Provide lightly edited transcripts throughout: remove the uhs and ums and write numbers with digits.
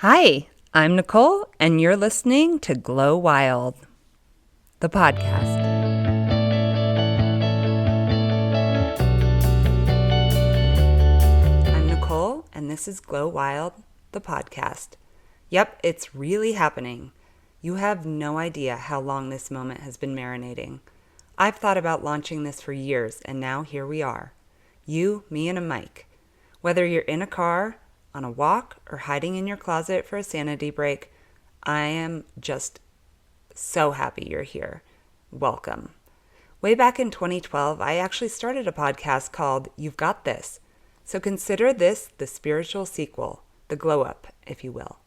Hi, I'm Nicole, and you're listening to Glow Wild, the podcast. I'm Nicole, and this is Glow Wild, the podcast. Yep, it's really happening. You have no idea how long this moment has been marinating. I've thought about launching this for years, and now here we are. You, me, and a mic. Whether you're in a car, on a walk, or hiding in your closet for a sanity break, I am just so happy you're here. Welcome. Way back in 2012, I actually started a podcast called You've Got This. So consider this the spiritual sequel, the glow up, if you will.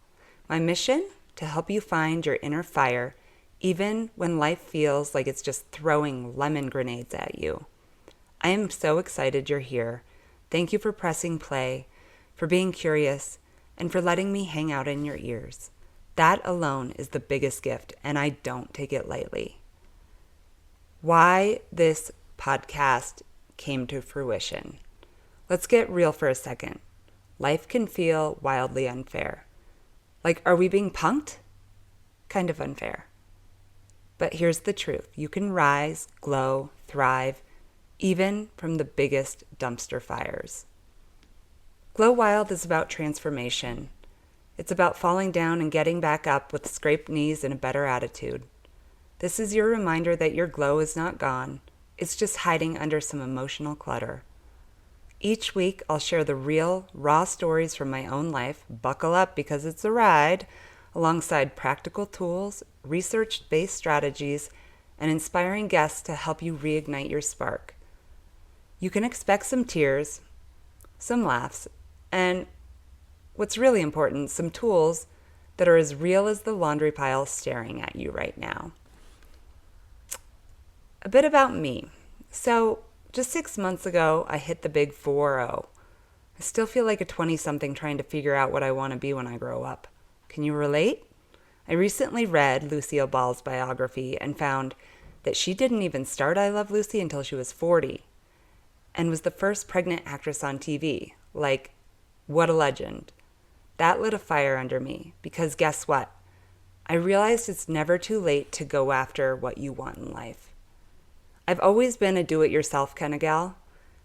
My mission? To help you find your inner fire, even when life feels like it's just throwing lemon grenades at you. I am so excited you're here. Thank you for pressing play, for being curious, and for letting me hang out in your ears. That alone is the biggest gift, and I don't take it lightly. Why this podcast came to fruition. Let's get real for a second. Life can feel wildly unfair. Like, are we being punked? Kind of unfair. But here's the truth. You can rise, glow, thrive, even from the biggest dumpster fires. Glow Wild is about transformation. It's about falling down and getting back up with scraped knees and a better attitude. This is your reminder that your glow is not gone. It's just hiding under some emotional clutter. Each week, I'll share the real, raw stories from my own life, buckle up because it's a ride, alongside practical tools, research-based strategies, and inspiring guests to help you reignite your spark. You can expect some tears, some laughs, and what's really important, some tools that are as real as the laundry pile staring at you right now. A bit about me. So, just 6 months ago, I hit the big 4-0. I still feel like a 20-something trying to figure out what I want to be when I grow up. Can you relate? I recently read Lucille Ball's biography and found that she didn't even start I Love Lucy until she was 40 and was the first pregnant actress on TV. Like, what a legend. That lit a fire under me because guess what? I realized it's never too late to go after what you want in life. I've always been a do-it-yourself kind of gal.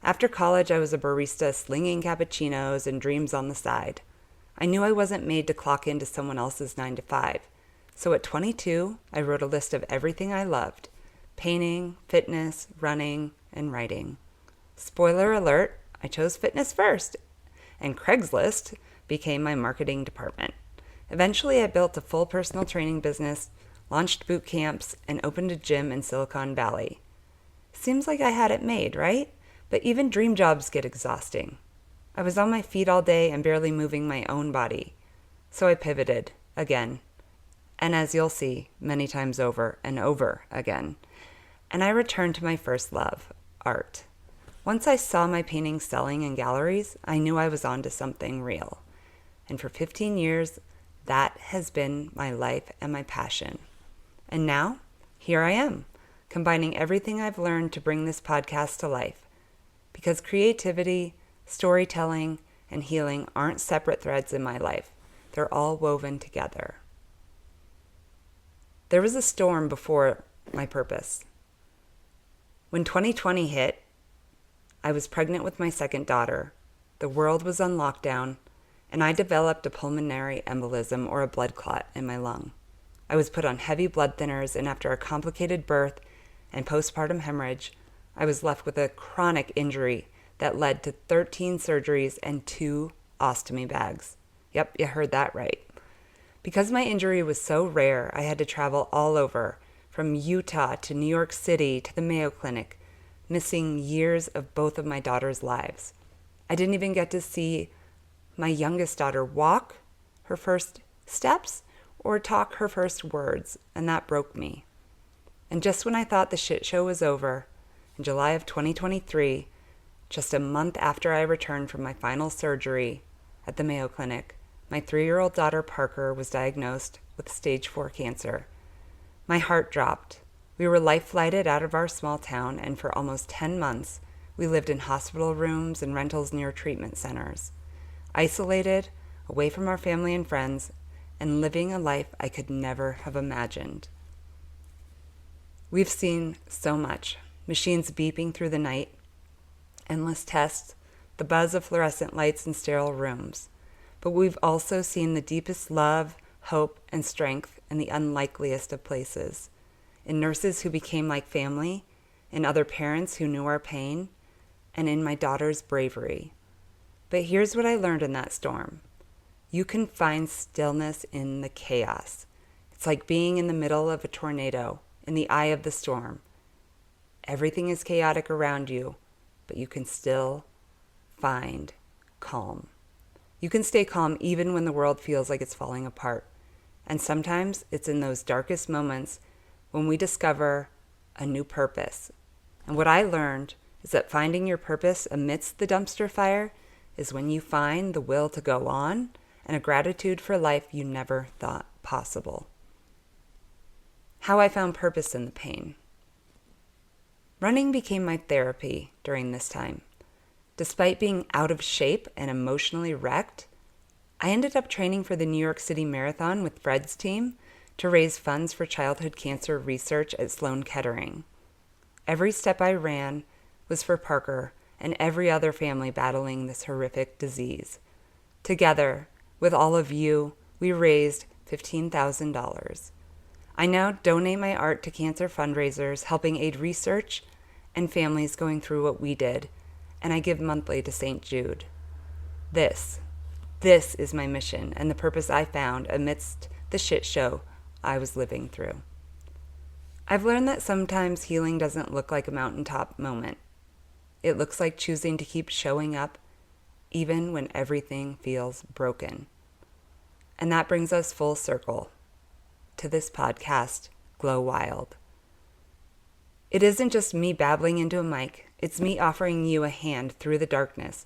After college, I was a barista slinging cappuccinos and dreams on the side. I knew I wasn't made to clock into someone else's 9 to 5. So at 22, I wrote a list of everything I loved: painting, fitness, running, and writing. Spoiler alert, I chose fitness first, and Craigslist became my marketing department. Eventually, I built a full personal training business, launched boot camps, and opened a gym in Silicon Valley. Seems like I had it made, right? But even dream jobs get exhausting. I was on my feet all day and barely moving my own body. So I pivoted again. And as you'll see, many times over and over again. And I returned to my first love, art. Once I saw my paintings selling in galleries, I knew I was onto something real. And for 15 years, that has been my life and my passion. And now, here I am, combining everything I've learned to bring this podcast to life. Because creativity, storytelling, and healing aren't separate threads in my life. They're all woven together. There was a storm before my purpose. When 2020 hit, I was pregnant with my second daughter. The world was on lockdown, and I developed a pulmonary embolism, or a blood clot, in my lung. I was put on heavy blood thinners, and after a complicated birth and postpartum hemorrhage, I was left with a chronic injury that led to 13 surgeries and 2 ostomy bags. Yep, you heard that right. Because my injury was so rare, I had to travel all over, from Utah to New York City to the Mayo Clinic, missing years of both of my daughter's lives. I didn't even get to see my youngest daughter walk her first steps or talk her first words, and that broke me. And just when I thought the shit show was over, in July of 2023, just a month after I returned from my final surgery at the Mayo Clinic, my 3-year-old daughter Parker was diagnosed with stage 4 cancer. My heart dropped. We were life-flighted out of our small town, and for almost 10 months, we lived in hospital rooms and rentals near treatment centers. Isolated, away from our family and friends, and living a life I could never have imagined. We've seen so much. Machines beeping through the night, endless tests, the buzz of fluorescent lights in sterile rooms. But we've also seen the deepest love, hope, and strength in the unlikeliest of places. In nurses who became like family, in other parents who knew our pain, and in my daughter's bravery. But here's what I learned in that storm. You can find stillness in the chaos. It's like being in the middle of a tornado, in the eye of the storm. Everything is chaotic around you, but you can still find calm. You can stay calm even when the world feels like it's falling apart. And sometimes it's in those darkest moments when we discover a new purpose. And what I learned is that finding your purpose amidst the dumpster fire is when you find the will to go on and a gratitude for life you never thought possible. How I found purpose in the pain. Running became my therapy during this time. Despite being out of shape and emotionally wrecked, I ended up training for the New York City Marathon with Fred's team to raise funds for childhood cancer research at Sloan Kettering. Every step I ran was for Parker and every other family battling this horrific disease. Together, with all of you, we raised $15,000. I now donate my art to cancer fundraisers, helping aid research and families going through what we did, and I give monthly to St. Jude. This is my mission and the purpose I found amidst the shit show I was living through. I've learned that sometimes healing doesn't look like a mountaintop moment. It looks like choosing to keep showing up even when everything feels broken. And that brings us full circle to this podcast, Glow Wild. It isn't just me babbling into a mic, it's me offering you a hand through the darkness,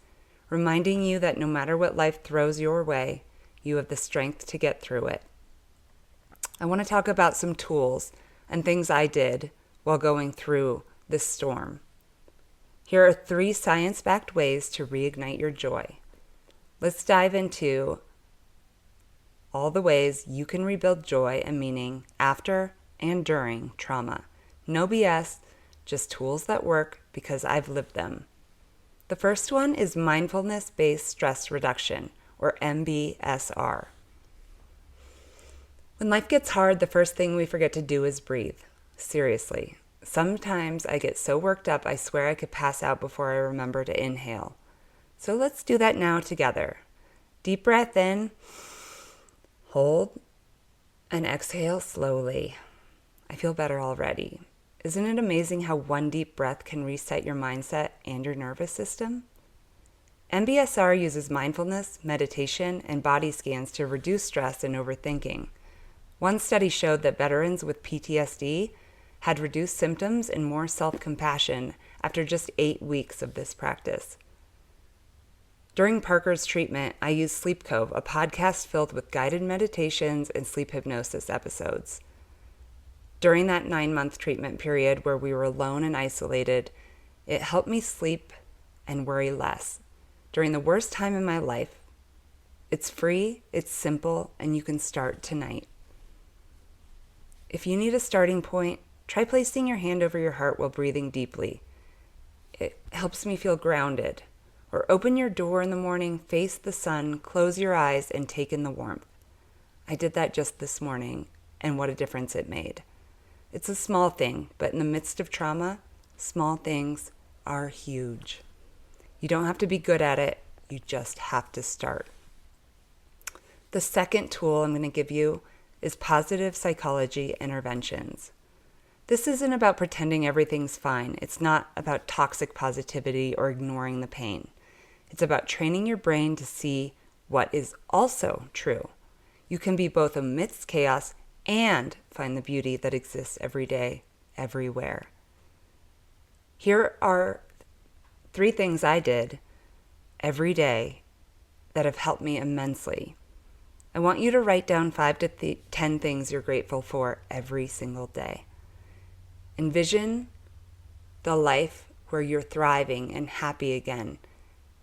reminding you that no matter what life throws your way, you have the strength to get through it. I want to talk about some tools and things I did while going through this storm. Here are 3 science-backed ways to reignite your joy. Let's dive into all the ways you can rebuild joy and meaning after and during trauma. No BS, just tools that work because I've lived them. The first one is mindfulness-based stress reduction, or MBSR. When life gets hard, the first thing we forget to do is breathe. Seriously. Sometimes I get so worked up I swear I could pass out before I remember to inhale. So let's do that now together. Deep breath in, hold, and exhale slowly. I feel better already. Isn't it amazing how one deep breath can reset your mindset and your nervous system? MBSR uses mindfulness, meditation, and body scans to reduce stress and overthinking. One study showed that veterans with PTSD had reduced symptoms and more self-compassion after just 8 weeks of this practice. During Parker's treatment, I used Sleep Cove, a podcast filled with guided meditations and sleep hypnosis episodes. During that 9-month treatment period where we were alone and isolated, it helped me sleep and worry less. During the worst time in my life, it's free, it's simple, and you can start tonight. If you need a starting point, try placing your hand over your heart while breathing deeply. It helps me feel grounded. Or open your door in the morning, face the sun, close your eyes, and take in the warmth. I did that just this morning, and what a difference it made. It's a small thing, but in the midst of trauma, small things are huge. You don't have to be good at it, you just have to start. The second tool I'm going to give you is positive psychology interventions. This isn't about pretending everything's fine. It's not about toxic positivity or ignoring the pain. It's about training your brain to see what is also true. You can be both amidst chaos and find the beauty that exists every day, everywhere. Here are 3 things I did every day that have helped me immensely. I want you to write down 5 to 10 things you're grateful for every single day. Envision the life where you're thriving and happy again,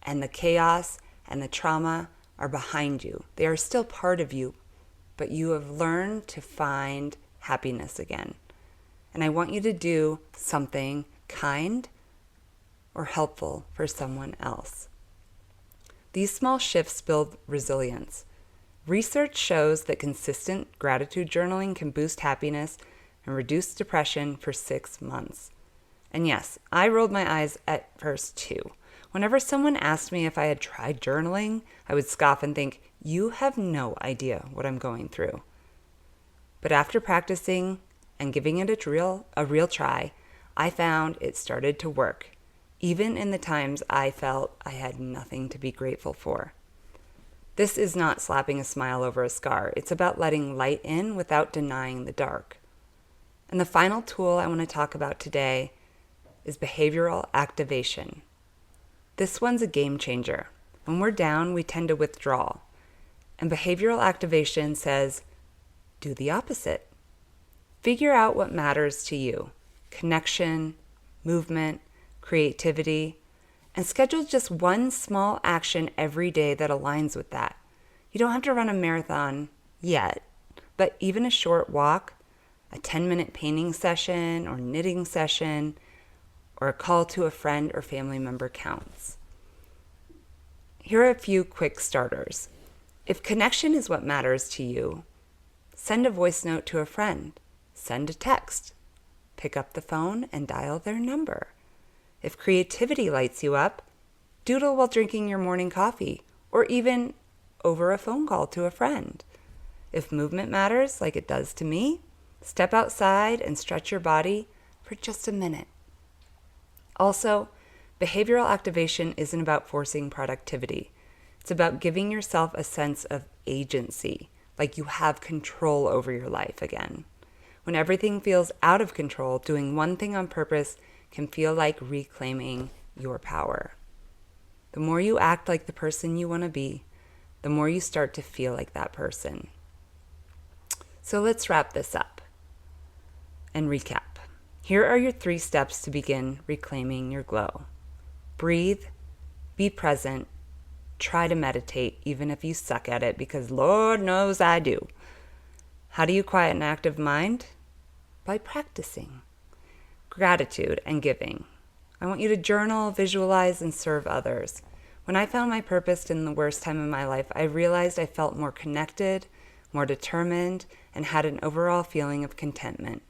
and the chaos and the trauma are behind you. They are still part of you, but you have learned to find happiness again. And I want you to do something kind or helpful for someone else. These small shifts build resilience. Research shows that consistent gratitude journaling can boost happiness and reduce depression for 6 months. And yes, I rolled my eyes at first too. Whenever someone asked me if I had tried journaling, I would scoff and think, you have no idea what I'm going through. But after practicing and giving it a real try, I found it started to work, even in the times I felt I had nothing to be grateful for. This is not slapping a smile over a scar. It's about letting light in without denying the dark. And the final tool I want to talk about today is behavioral activation. This one's a game changer. When we're down, we tend to withdraw. And behavioral activation says, do the opposite. Figure out what matters to you: connection, movement, creativity, and schedule just one small action every day that aligns with that. You don't have to run a marathon yet, but even a short walk, a 10-minute painting session or knitting session, or a call to a friend or family member counts. Here are a few quick starters. If connection is what matters to you, send a voice note to a friend, send a text, pick up the phone and dial their number. If creativity lights you up, doodle while drinking your morning coffee, or even over a phone call to a friend. If movement matters, like it does to me, step outside and stretch your body for just a minute. Also, behavioral activation isn't about forcing productivity. It's about giving yourself a sense of agency, like you have control over your life again. When everything feels out of control, doing one thing on purpose can feel like reclaiming your power. The more you act like the person you want to be, the more you start to feel like that person. So let's wrap this up and recap. Here are your 3 steps to begin reclaiming your glow. Breathe, be present, try to meditate even if you suck at it, because Lord knows I do. How do you quiet an active mind? By practicing. Gratitude and giving. I want you to journal, visualize, and serve others. When I found my purpose in the worst time of my life, I realized I felt more connected, more determined, and had an overall feeling of contentment.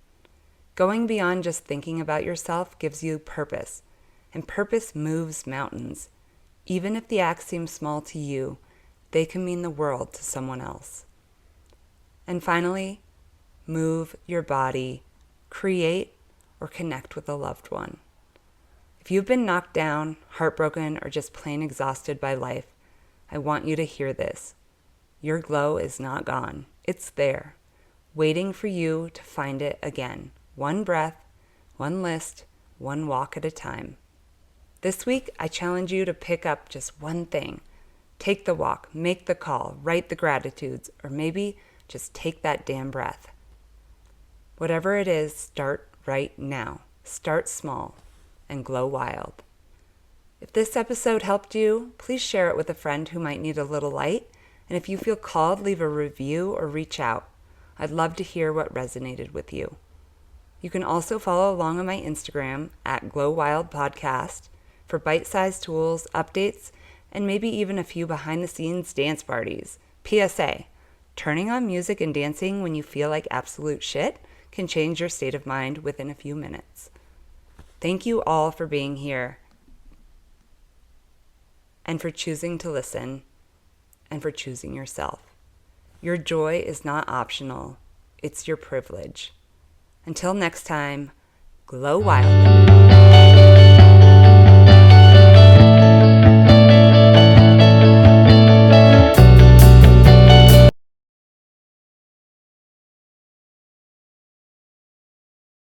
Going beyond just thinking about yourself gives you purpose, and purpose moves mountains. Even if the acts seem small to you, they can mean the world to someone else. And finally, move your body, create, or connect with a loved one. If you've been knocked down, heartbroken, or just plain exhausted by life, I want you to hear this. Your glow is not gone. It's there, waiting for you to find it again. One breath, one list, one walk at a time. This week, I challenge you to pick up just one thing. Take the walk, make the call, write the gratitudes, or maybe just take that damn breath. Whatever it is, start right now. Start small and glow wild. If this episode helped you, please share it with a friend who might need a little light. And if you feel called, leave a review or reach out. I'd love to hear what resonated with you. You can also follow along on my Instagram at Glow Wild Podcast for bite-sized tools, updates, and maybe even a few behind-the-scenes dance parties. PSA, turning on music and dancing when you feel like absolute shit can change your state of mind within a few minutes. Thank you all for being here and for choosing to listen and for choosing yourself. Your joy is not optional. It's your privilege. Until next time, glow wild.